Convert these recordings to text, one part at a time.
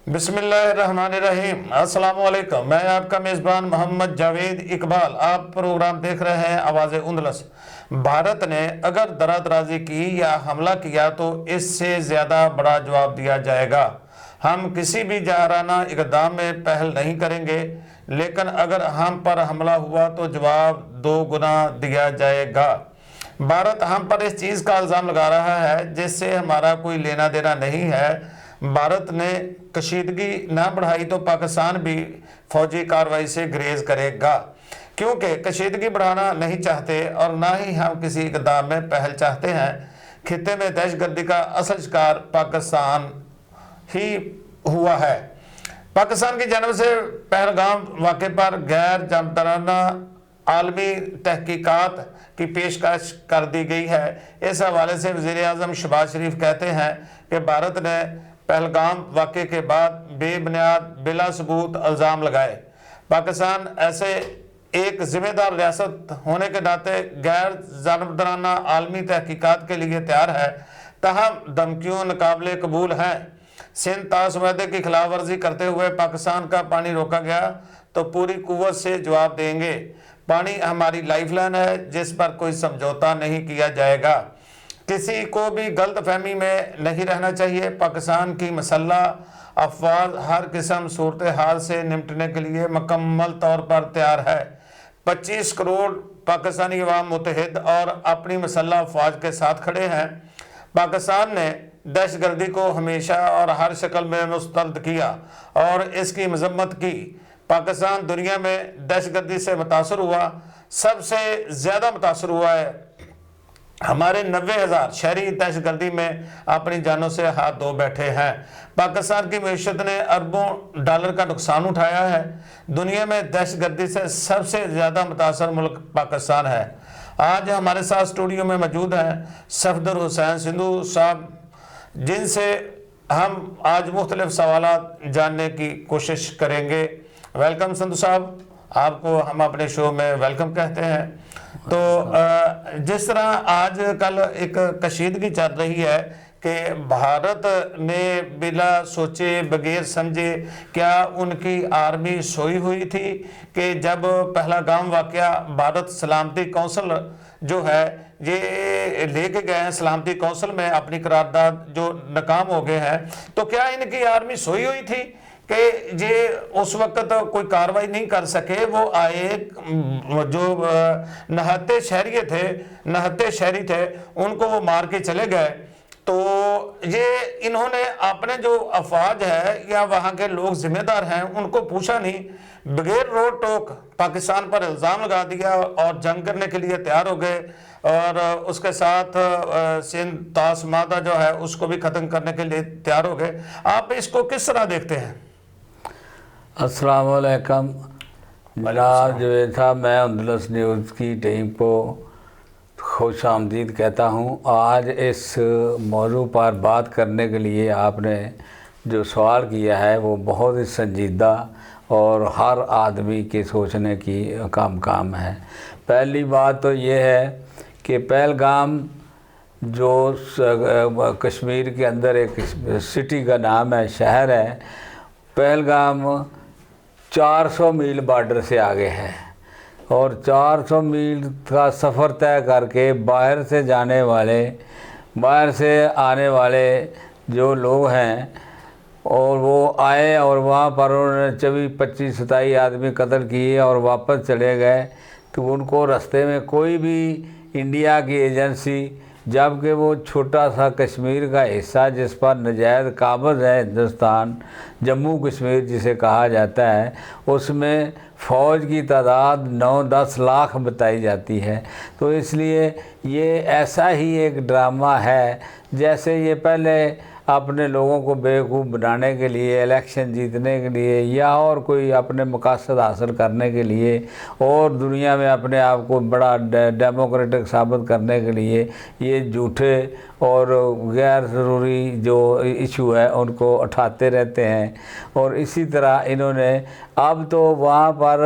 بسم اللہ الرحمن الرحیم۔ السلام علیکم، میں آپ کا میزبان محمد جاوید اقبال۔ آپ پروگرام دیکھ رہے ہیں آواز اندلس۔ بھارت نے اگر درادرازی کی یا حملہ کیا تو اس سے زیادہ بڑا جواب دیا جائے گا۔ ہم کسی بھی جارحانہ اقدام میں پہل نہیں کریں گے، لیکن اگر ہم پر حملہ ہوا تو جواب 2 گنا دیا جائے گا۔ بھارت ہم پر اس چیز کا الزام لگا رہا ہے جس سے ہمارا کوئی لینا دینا نہیں ہے۔ بھارت نے کشیدگی نہ بڑھائی تو پاکستان بھی فوجی کارروائی سے گریز کرے گا، کیونکہ کشیدگی بڑھانا نہیں چاہتے اور نہ ہی ہم کسی اقدام میں پہل چاہتے ہیں۔ خطے میں دہشت گردی کا اصل شکار پاکستان ہی ہوا ہے۔ پاکستان کی جانب سے پہلگام واقعے پر غیر جانبدارانہ عالمی تحقیقات کی پیشکش کر دی گئی ہے۔ اس حوالے سے وزیر اعظم شہباز شریف کہتے ہیں کہ بھارت نے پہلگام واقعے کے بعد بے بنیاد بلا ثبوت الزام لگائے۔ پاکستان ایسے ایک ذمہ دار ریاست ہونے کے ناطے غیر جانبدارانہ عالمی تحقیقات کے لیے تیار ہے، تاہم دھمکیوں ناقابل قبول ہیں۔ سندھ طاس معاہدے کی خلاف ورزی کرتے ہوئے پاکستان کا پانی روکا گیا تو پوری قوت سے جواب دیں گے۔ پانی ہماری لائف لائن ہے جس پر کوئی سمجھوتا نہیں کیا جائے گا۔ کسی کو بھی غلط فہمی میں نہیں رہنا چاہیے۔ پاکستان کی مسلح افواج ہر قسم صورتحال سے نمٹنے کے لیے مکمل طور پر تیار ہے۔ 25 کروڑ پاکستانی عوام متحد اور اپنی مسلح افواج کے ساتھ کھڑے ہیں۔ پاکستان نے دہشت گردی کو ہمیشہ اور ہر شکل میں مسترد کیا اور اس کی مذمت کی۔ پاکستان دنیا میں دہشت گردی سے متاثر ہوا، سب سے زیادہ متاثر ہوا ہے۔ ہمارے 90,000 شہری دہشت گردی میں اپنی جانوں سے ہاتھ دھو بیٹھے ہیں۔ پاکستان کی معیشت نے اربوں ڈالر کا نقصان اٹھایا ہے۔ دنیا میں دہشت گردی سے سب سے زیادہ متاثر ملک پاکستان ہے۔ آج ہمارے ساتھ اسٹوڈیو میں موجود ہیں صفدر حسین سندھو صاحب، جن سے ہم آج مختلف سوالات جاننے کی کوشش کریں گے۔ ویلکم سندھو صاحب، آپ کو ہم اپنے شو میں ویلکم کہتے ہیں۔ تو جس طرح آج کل ایک کشیدگی چل رہی ہے کہ بھارت نے بلا سوچے بغیر سمجھے، کیا ان کی آرمی سوئی ہوئی تھی کہ جب پہلگام واقعہ بھارت سلامتی کونسل جو ہے یہ لے کے گئے ہیں، سلامتی کونسل میں اپنی قرارداد جو ناکام ہو گئے ہیں، تو کیا ان کی آرمی سوئی ہوئی تھی کہ یہ اس وقت کوئی کاروائی نہیں کر سکے؟ وہ آئے جو نہتے شہری تھے ان کو وہ مار کے چلے گئے۔ تو یہ انہوں نے اپنے جو افواج ہے یا وہاں کے لوگ ذمہ دار ہیں ان کو پوچھا نہیں، بغیر روک ٹوک پاکستان پر الزام لگا دیا اور جنگ کرنے کے لیے تیار ہو گئے، اور اس کے ساتھ سندھ طاس معاہدہ جو ہے اس کو بھی ختم کرنے کے لیے تیار ہو گئے۔ آپ اس کو کس طرح دیکھتے ہیں؟ السلام علیکم جناب جاوید صاحب، میں اندلس نیوز کی ٹیم کو خوش آمدید کہتا ہوں۔ آج اس موضوع پر بات کرنے کے لیے آپ نے جو سوال کیا ہے وہ بہت ہی سنجیدہ اور ہر آدمی کے سوچنے کی کام ہے۔ پہلی بات تو یہ ہے کہ پہلگام جو کشمیر کے اندر ایک سٹی کا نام ہے، شہر ہے، پہلگام 400 میل بارڈر سے آگے ہے، اور 400 میل کا سفر طے کر کے باہر سے آنے والے جو لوگ ہیں اور وہ آئے اور وہاں پر انہوں نے 25-27 آدمی قتل کیے اور واپس چلے گئے، تو ان کو رستے میں کوئی بھی انڈیا کی ایجنسی، جبکہ وہ چھوٹا سا کشمیر کا حصہ جس پر ناجائز قابض ہے ہندوستان، جموں کشمیر جسے کہا جاتا ہے، اس میں فوج کی تعداد 9-10 لاکھ بتائی جاتی ہے۔ تو اس لیے یہ ایسا ہی ایک ڈرامہ ہے جیسے یہ پہلے اپنے لوگوں کو بیوقوف بنانے کے لیے، الیکشن جیتنے کے لیے یا اور کوئی اپنے مقاصد حاصل کرنے کے لیے اور دنیا میں اپنے آپ کو بڑا ڈیموکریٹک ثابت کرنے کے لیے یہ جھوٹے اور غیر ضروری جو ایشو ہے ان کو اٹھاتے رہتے ہیں۔ اور اسی طرح انہوں نے اب تو وہاں پر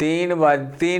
3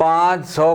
500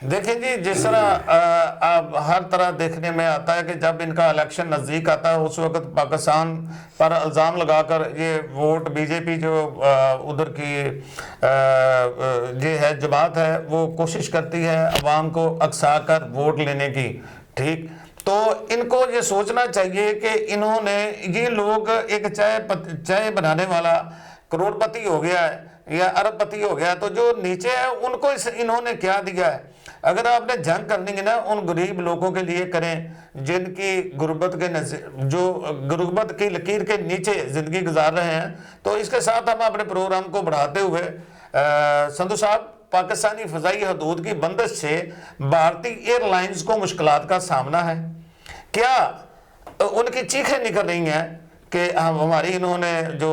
دیکھیں جی، جس طرح اب ہر طرح دیکھنے میں آتا ہے کہ جب ان کا الیکشن نزدیک آتا ہے اس وقت پاکستان پر الزام لگا کر یہ ووٹ بی جے پی جو ادھر کی یہ ہے جماعت ہے وہ کوشش کرتی ہے عوام کو اکسا کر ووٹ لینے کی، ٹھیک؟ تو ان کو یہ سوچنا چاہیے کہ انہوں نے یہ لوگ ایک چائے بنانے والا کروڑ پتی ہو گیا ہے یا ارب پتی ہو گیا، تو جو نیچے ہے ان کو انہوں نے کیا دیا ہے؟ اگر آپ نے جنگ کرنی ہے نا ان غریب لوگوں کے لیے کریں جن کی غربت کے جو غربت کی لکیر کے نیچے زندگی گزار رہے ہیں۔ تو اس کے ساتھ ہم اپنے پروگرام کو بڑھاتے ہوئے سندھو صاحب، پاکستانی فضائی حدود کی بندش سے بھارتی ایئر لائنز کو مشکلات کا سامنا ہے، کیا ان کی چیخیں نکل رہی ہیں کہ ہماری انہوں نے جو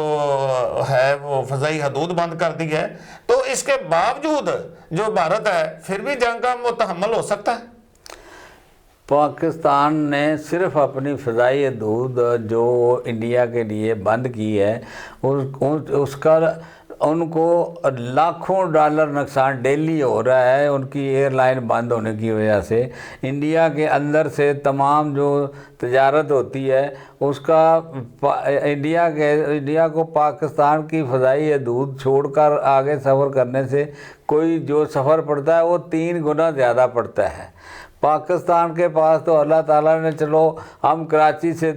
ہے وہ فضائی حدود بند کر دی ہے، تو اس کے باوجود جو بھارت ہے پھر بھی جنگ کا متحمل ہو سکتا ہے؟ پاکستان نے صرف اپنی فضائی حدود جو انڈیا کے لیے بند کی ہے اس کا ان کو لاکھوں ڈالر نقصان ڈیلی ہو رہا ہے ان کی ایئر لائن بند ہونے کی وجہ سے۔ انڈیا کے اندر سے تمام جو تجارت ہوتی ہے اس کا انڈیا کو پاکستان کی فضائی حدود چھوڑ کر آگے سفر کرنے سے کوئی جو سفر پڑتا ہے وہ 3 گنا زیادہ پڑتا ہے۔ پاکستان کے پاس تو اللہ تعالیٰ نے چلو ہم کراچی سے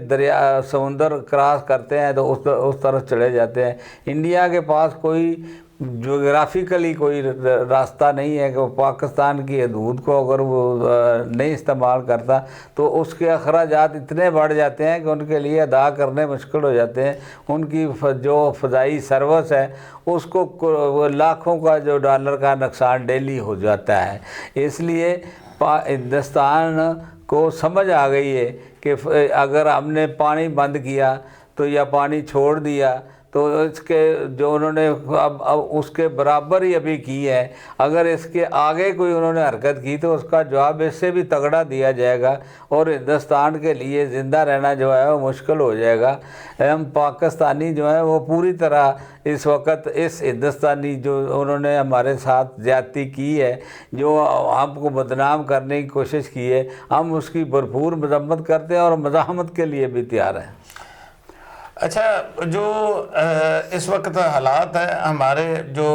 سمندر کراس کرتے ہیں تو اس طرف چلے جاتے ہیں۔ انڈیا کے پاس کوئی جغرافیکلی کوئی راستہ نہیں ہے کہ وہ پاکستان کی حدود کو اگر وہ نہیں استعمال کرتا تو اس کے اخراجات اتنے بڑھ جاتے ہیں کہ ان کے لیے ادا کرنے مشکل ہو جاتے ہیں۔ ان کی جو فضائی سروس ہے اس کو لاکھوں کا جو ڈالر کا نقصان ڈیلی ہو جاتا ہے۔ اس لیے ہندوستان کو سمجھ آ گئی ہے کہ اگر ہم نے پانی بند کیا تو یا پانی چھوڑ دیا تو اس کے جو انہوں نے اب اس کے برابر ہی ابھی کی ہے، اگر اس کے آگے کوئی انہوں نے حرکت کی تو اس کا جواب اس سے بھی تگڑا دیا جائے گا اور ہندوستان کے لیے زندہ رہنا جو ہے وہ مشکل ہو جائے گا۔ ہم پاکستانی جو ہیں وہ پوری طرح اس وقت اس ہندوستانی جو انہوں نے ہمارے ساتھ زیادتی کی ہے، جو ہم کو بدنام کرنے کی کوشش کی ہے، ہم اس کی بھرپور مذمت کرتے ہیں اور مزاحمت کے لیے بھی تیار ہیں۔ اچھا، جو اس وقت حالات ہیں ہمارے جو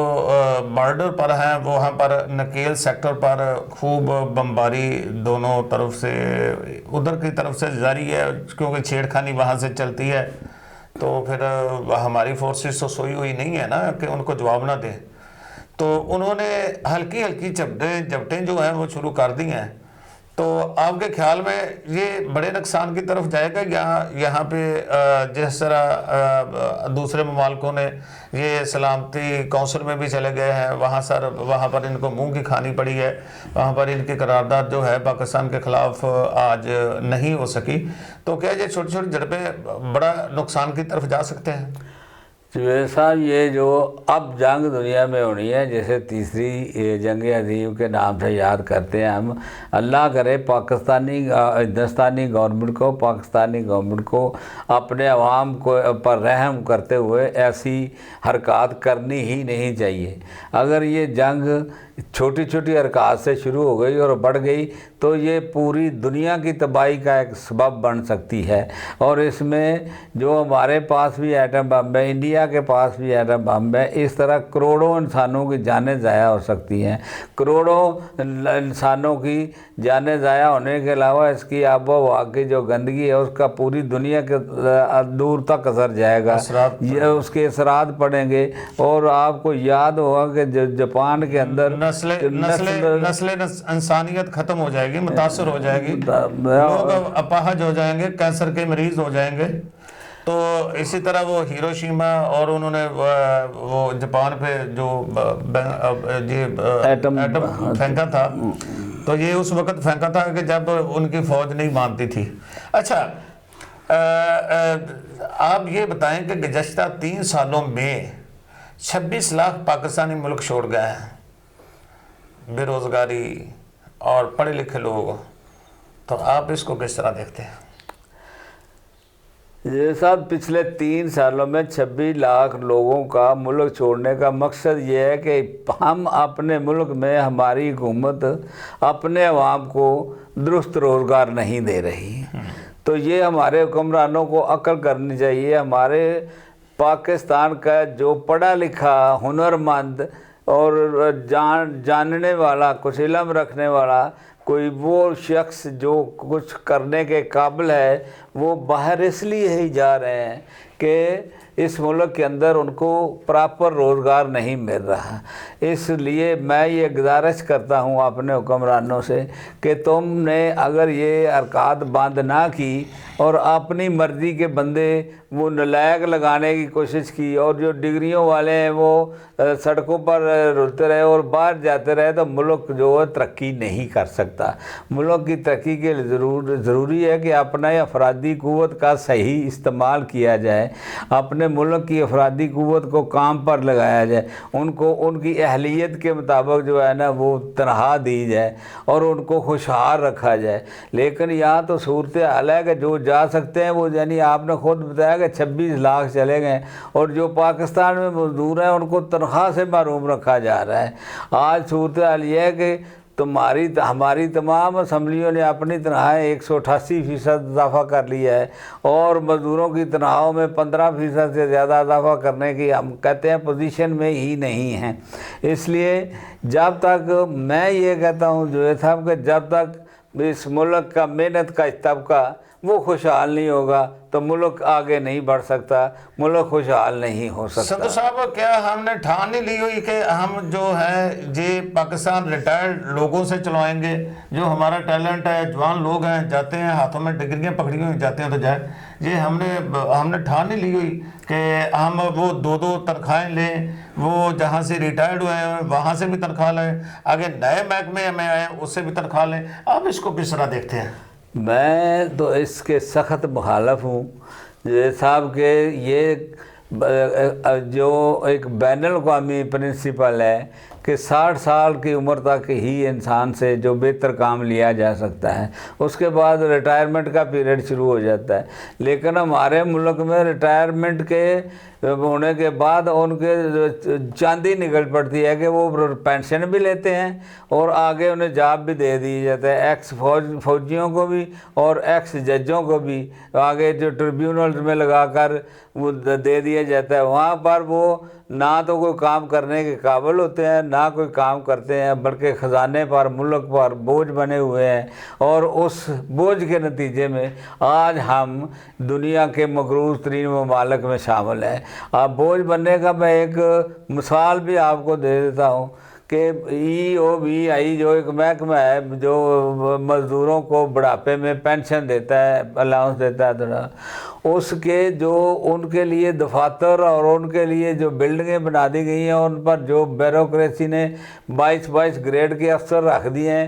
بارڈر پر ہیں وہاں پر نکیل سیکٹر پر خوب بمباری دونوں طرف سے ادھر کی طرف سے جاری ہے، کیونکہ چھیڑ خانی وہاں سے چلتی ہے، تو پھر ہماری فورسز تو سوئی ہوئی نہیں ہے نا کہ ان کو جواب نہ دیں، تو انہوں نے ہلکی ہلکی جھپٹیں جو ہیں وہ شروع کر دی ہیں۔ تو آپ کے خیال میں یہ بڑے نقصان کی طرف جائے گا یا یہاں پہ جس طرح دوسرے ممالکوں نے یہ سلامتی کونسل میں بھی چلے گئے ہیں، وہاں پر ان کو منہ کی کھانی پڑی ہے، وہاں پر ان کی قرارداد جو ہے پاکستان کے خلاف آج نہیں ہو سکی، تو کیا یہ چھوٹی چھوٹی جھڑپیں بڑا نقصان کی طرف جا سکتے ہیں؟ جوید صاحب، یہ جو اب جنگ دنیا میں ہونی ہے جیسے تیسری جنگ عظیم کے نام سے یاد کرتے ہیں ہم، اللہ کرے ہندوستانی گورنمنٹ کو اپنے عوام کو پر رحم کرتے ہوئے ایسی حرکات کرنی ہی نہیں چاہیے۔ اگر یہ جنگ چھوٹی چھوٹی حرکات سے شروع ہو گئی اور بڑھ گئی تو یہ پوری دنیا کی تباہی کا ایک سبب بن سکتی ہے، اور اس میں جو ہمارے پاس بھی ایٹم بم ہے، انڈیا کے پاس بھی ایٹم بم ہے، اس طرح کروڑوں انسانوں کی جانیں ضائع ہو سکتی ہیں۔ کروڑوں انسانوں کی جانیں ضائع ہونے کے علاوہ اس کی آب و ہوا کی جو گندگی ہے اس کا پوری دنیا کے دور تک اثر جائے گا، یہ اس کے اثرات پڑیں گے۔ اور آپ کو یاد ہوگا کہ جاپان کے اندر نسل انسانیت ختم ہو جائے گی، متاثر ہو جائے گی، لوگ اپاہج ہو جائیں گے، کینسر کے مریض ہو جائیں گے۔ تو اسی طرح وہ ہیروشیما اور انہوں نے وہ جاپان پہ جو ایٹم پھینکا تھا، تو یہ اس وقت پھینکا تھا کہ جب ان کی فوج نہیں مانتی تھی۔ اچھا، آپ یہ بتائیں کہ گزشتہ 3 سالوں میں 26 لاکھ پاکستانی ملک چھوڑ گئے ہیں، بے روزگاری اور پڑھے لکھے لوگ، تو آپ اس کو کس طرح دیکھتے ہیں؟ یہ صاحب پچھلے 3 سالوں میں 26 لاکھ لوگوں کا ملک چھوڑنے کا مقصد یہ ہے کہ ہم اپنے ملک میں ہماری حکومت اپنے عوام کو درست روزگار نہیں دے رہی. تو یہ ہمارے حکمرانوں کو عقل کرنی چاہیے. ہمارے پاکستان کا جو پڑھا لکھا ہنرمند اور جاننے والا کچھ علم رکھنے والا کوئی وہ شخص جو کچھ کرنے کے قابل ہے وہ باہر اس لیے ہی جا رہے ہیں کہ اس ملک کے اندر ان کو پراپر روزگار نہیں مل رہا. اس لیے میں یہ گزارش کرتا ہوں اپنے حکمرانوں سے کہ تم نے اگر یہ حرکات بند نہ کی اور اپنی مرضی کے بندے وہ نلائق لگانے کی کوشش کی اور جو ڈگریوں والے ہیں وہ سڑکوں پر رلتے رہے اور باہر جاتے رہے تو ملک جو ہے ترقی نہیں کر سکتا. ملک کی ترقی کے لیے ضروری ہے کہ اپنا افرادی قوت کا صحیح استعمال کیا جائے. اپنے ملک کی افرادی قوت کو کام پر لگایا جائے. ان کو ان کی اہلیت کے مطابق جو ہے نا وہ تنخواہ دی جائے اور ان کو خوشحال رکھا جائے. لیکن یہاں تو صورتحال ہے کہ جو جا سکتے ہیں وہ یعنی آپ نے خود بتایا کہ 26 لاکھ چلے گئے اور جو پاکستان میں مزدور ہیں ان کو تنخواہ سے محروم رکھا جا رہا ہے. آج صورتحال یہ ہے کہ ہماری تمام اسمبلیوں نے اپنی تنخواہیں 188% اضافہ کر لیا ہے اور مزدوروں کی تنخواہوں میں 15% سے زیادہ اضافہ کرنے کی ہم کہتے ہیں پوزیشن میں ہی نہیں ہیں. اس لیے جب تک میں یہ کہتا ہوں جو صاحب کہ جب تک اس ملک کا محنت کا طبقہ وہ خوشحال نہیں ہوگا تو ملک آگے نہیں بڑھ سکتا, ملک خوشحال نہیں ہو سکتا. صدر صاحب کیا ہم نے ٹھان نہیں لی ہوئی کہ ہم جو ہے جی پاکستان ریٹائرڈ لوگوں سے چلوائیں گے؟ جو ہمارا ٹیلنٹ ہے, جوان لوگ ہیں, جاتے ہیں ہاتھوں میں ڈگریاں پکڑی ہوئی جاتے ہیں تو جائے. یہ ہم نے ٹھان نہیں لی ہوئی کہ ہم وہ 2 تنخواہیں لیں, وہ جہاں سے ریٹائرڈ ہوئے ہیں وہاں سے بھی تنخواہ لیں, آگے نئے محکمے میں آئے اس سے بھی تنخواہ لیں. آپ اس کو کس طرح دیکھتے ہیں؟ میں تو اس کے سخت مخالف ہوں صاحب کہ یہ جو ایک بین الاقوامی پرنسپل ہے کہ 60 سال کی عمر تک ہی انسان سے جو بہتر کام لیا جا سکتا ہے, اس کے بعد ریٹائرمنٹ کا پیریڈ شروع ہو جاتا ہے. لیکن ہمارے ملک میں ریٹائرمنٹ کے ہونے کے بعد ان کے چاندی نکل پڑتی ہے کہ وہ پینشن بھی لیتے ہیں اور آگے انہیں جاب بھی دے دی جاتا ہے. ایکس فوجیوں کو بھی اور ایکس ججوں کو بھی آگے جو ٹریبیونلز میں لگا کر وہ دے دیا جاتا ہے. وہاں پر وہ نہ تو کوئی کام کرنے کے قابل ہوتے ہیں نہ کوئی کام کرتے ہیں, بلکہ خزانے پر ملک پر بوجھ بنے ہوئے ہیں. اور اس بوجھ کے نتیجے میں آج ہم دنیا کے مقروض ترین ممالک میں شامل ہیں. اب بوجھ بننے کا میں ایک مثال بھی آپ کو دے دیتا ہوں کہ EOBI جو ایک محکمہ ہے جو مزدوروں کو بڑھاپے میں پینشن دیتا ہے, الاؤنس دیتا ہے تھوڑا, اس کے جو ان کے لیے دفاتر اور ان کے لیے جو بلڈنگیں بنا دی گئی ہیں ان پر جو بیوروکریسی نے 22 گریڈ کے افسر رکھ دیے ہیں,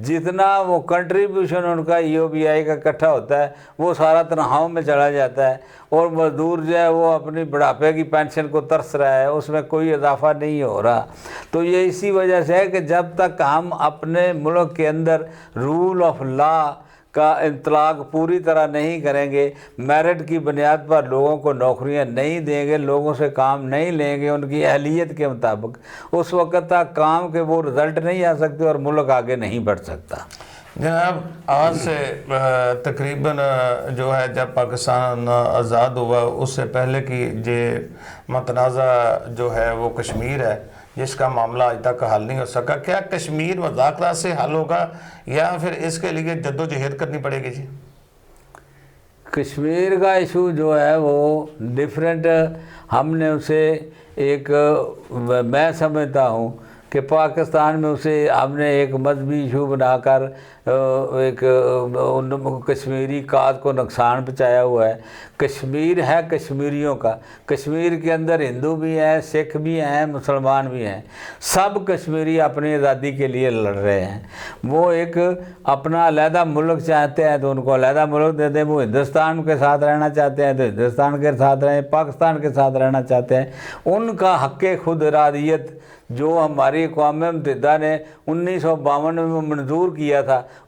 جتنا وہ کنٹریبیوشن ان کا EOBI کا اکٹھا ہوتا ہے وہ سارا تنخواہوں میں چلا جاتا ہے اور مزدور جو ہے وہ اپنی بڑھاپے کی پینشن کو ترس رہا ہے, اس میں کوئی اضافہ نہیں ہو رہا. تو یہ اسی وجہ سے ہے کہ جب تک ہم اپنے ملک کے اندر رول آف لا کا انطلاق پوری طرح نہیں کریں گے, میرٹ کی بنیاد پر لوگوں کو نوکریاں نہیں دیں گے, لوگوں سے کام نہیں لیں گے ان کی اہلیت کے مطابق, اس وقت تک کام کے وہ رزلٹ نہیں آ سکتے اور ملک آگے نہیں بڑھ سکتا. جناب آج سے تقریباً جو ہے جب پاکستان آزاد ہوا اس سے پہلے کی جو متنازع جو ہے وہ کشمیر ہے جس کا معاملہ آج تک حل نہیں ہو سکا, کیا کشمیر مذاکرات سے حل ہوگا یا پھر اس کے لیے جدوجہد کرنی پڑے گی؟ جی کشمیر کا ایشو جو ہے وہ ڈیفرنٹ, ہم نے اسے ایک میں سمجھتا ہوں کہ پاکستان میں اسے ہم نے ایک مذہبی ایشو بنا کر ایک کشمیری کاج کو نقصان پہنچایا ہوا ہے. کشمیر ہے کشمیریوں کا, کشمیر کے اندر ہندو بھی ہیں, سکھ بھی ہیں, مسلمان بھی ہیں, سب کشمیری اپنی آزادی کے لیے لڑ رہے ہیں. وہ ایک اپنا علیحدہ ملک چاہتے ہیں تو ان کو علیحدہ ملک دے دیں, وہ ہندوستان کے ساتھ رہنا چاہتے ہیں تو ہندوستان کے ساتھ رہیں, پاکستان کے ساتھ رہنا چاہتے ہیں. ان کا حق خود ارادیت جو ہماری اقوام متحدہ نے 1952 میں منظور کیا تھا